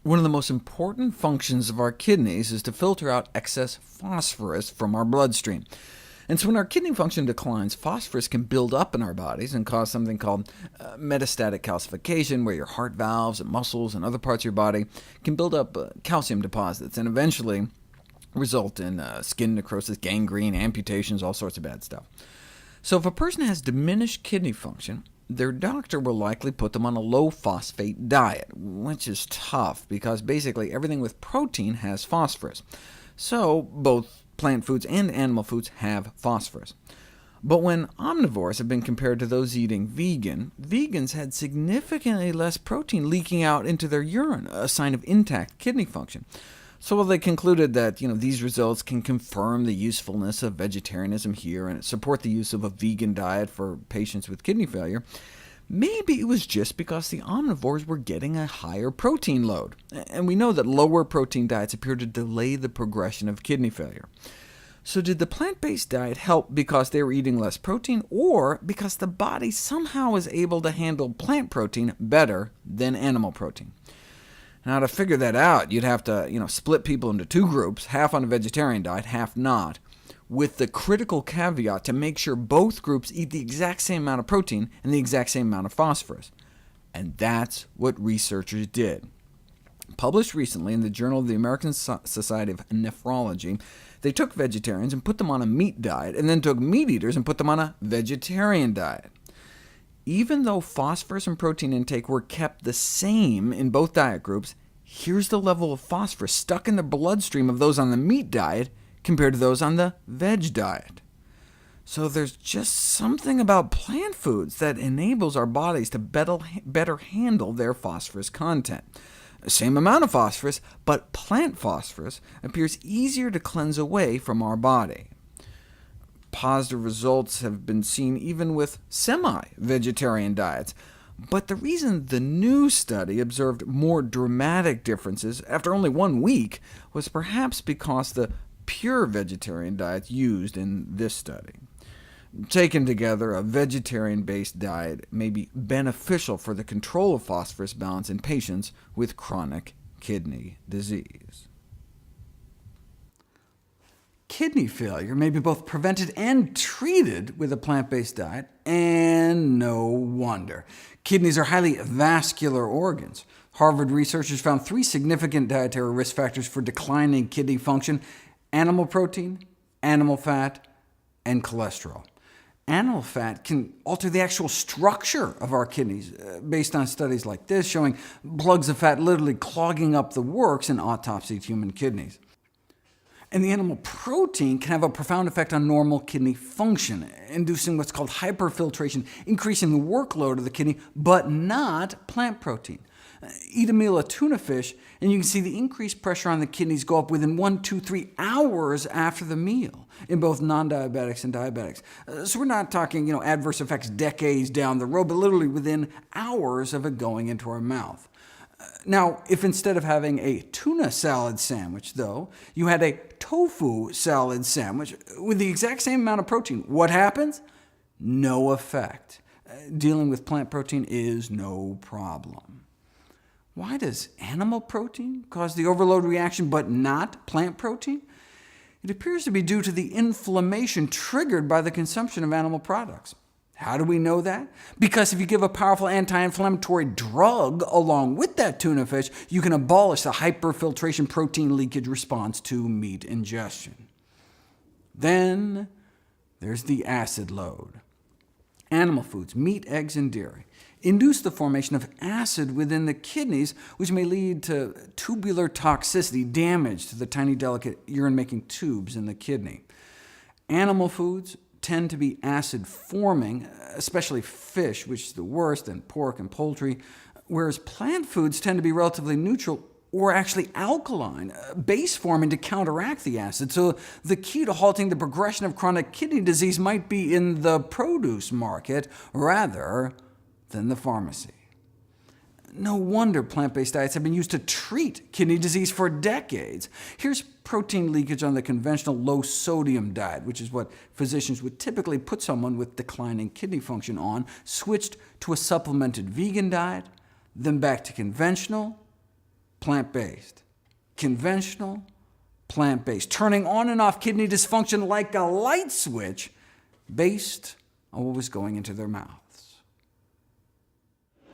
One of the most important functions of our kidneys is to filter out excess phosphorus from our bloodstream. And so when our kidney function declines, phosphorus can build up in our bodies and cause something called metastatic calcification, where your heart valves and muscles and other parts of your body can build up calcium deposits, and eventually result in skin necrosis, gangrene, amputations, all sorts of bad stuff. So if a person has diminished kidney function, their doctor will likely put them on a low-phosphate diet, which is tough, because basically everything with protein has phosphorus. So both plant foods and animal foods have phosphorus. But when omnivores have been compared to those eating vegan, vegans had significantly less protein leaking out into their urine, a sign of intact kidney function. So they concluded that these results can confirm the usefulness of vegetarianism here, and support the use of a vegan diet for patients with kidney failure. Maybe it was just because the omnivores were getting a higher protein load, and we know that lower protein diets appear to delay the progression of kidney failure. So did the plant-based diet help because they were eating less protein, or because the body somehow is able to handle plant protein better than animal protein? Now, to figure that out, you'd have to split people into two groups, half on a vegetarian diet, half not, with the critical caveat to make sure both groups eat the exact same amount of protein and the exact same amount of phosphorus. And that's what researchers did. Published recently in the Journal of the American Society of Nephrology, they took vegetarians and put them on a meat diet, and then took meat eaters and put them on a vegetarian diet. Even though phosphorus and protein intake were kept the same in both diet groups, here's the level of phosphorus stuck in the bloodstream of those on the meat diet compared to those on the veg diet. So there's just something about plant foods that enables our bodies to better handle their phosphorus content. Same amount of phosphorus, but plant phosphorus appears easier to cleanse away from our body. Positive results have been seen even with semi-vegetarian diets, but the reason the new study observed more dramatic differences after only 1 week was perhaps because the pure vegetarian diets used in this study. Taken together, a vegetarian-based diet may be beneficial for the control of phosphorus balance in patients with chronic kidney disease. Kidney failure may be both prevented and treated with a plant-based diet, and no wonder. Kidneys are highly vascular organs. Harvard researchers found 3 significant dietary risk factors for declining kidney function: animal protein, animal fat, and cholesterol. Animal fat can alter the actual structure of our kidneys, based on studies like this, showing plugs of fat literally clogging up the works in autopsied human kidneys. And the animal protein can have a profound effect on normal kidney function, inducing what's called hyperfiltration, increasing the workload of the kidney, but not plant protein. Eat a meal of tuna fish, and you can see the increased pressure on the kidneys go up within 1, 2, 3 hours after the meal, in both non-diabetics and diabetics. So we're not talking adverse effects decades down the road, but literally within hours of it going into our mouth. Now, if instead of having a tuna salad sandwich, though, you had a tofu salad sandwich with the exact same amount of protein, what happens? No effect. Dealing with plant protein is no problem. Why does animal protein cause the overload reaction, but not plant protein? It appears to be due to the inflammation triggered by the consumption of animal products. How do we know that? Because if you give a powerful anti-inflammatory drug along with that tuna fish, you can abolish the hyperfiltration protein leakage response to meat ingestion. Then there's the acid load. Animal foods, meat, eggs, and dairy, induce the formation of acid within the kidneys, which may lead to tubular toxicity, damage to the tiny, delicate urine-making tubes in the kidney. Animal foods tend to be acid-forming, especially fish, which is the worst, and pork and poultry, whereas plant foods tend to be relatively neutral, or actually alkaline, base-forming to counteract the acid. So the key to halting the progression of chronic kidney disease might be in the produce market rather than the pharmacy. No wonder plant-based diets have been used to treat kidney disease for decades. Here's protein leakage on the conventional low-sodium diet, which is what physicians would typically put someone with declining kidney function on, switched to a supplemented vegan diet, then back to conventional, plant-based. Conventional, plant-based. Turning on and off kidney dysfunction like a light switch based on what was going into their mouth.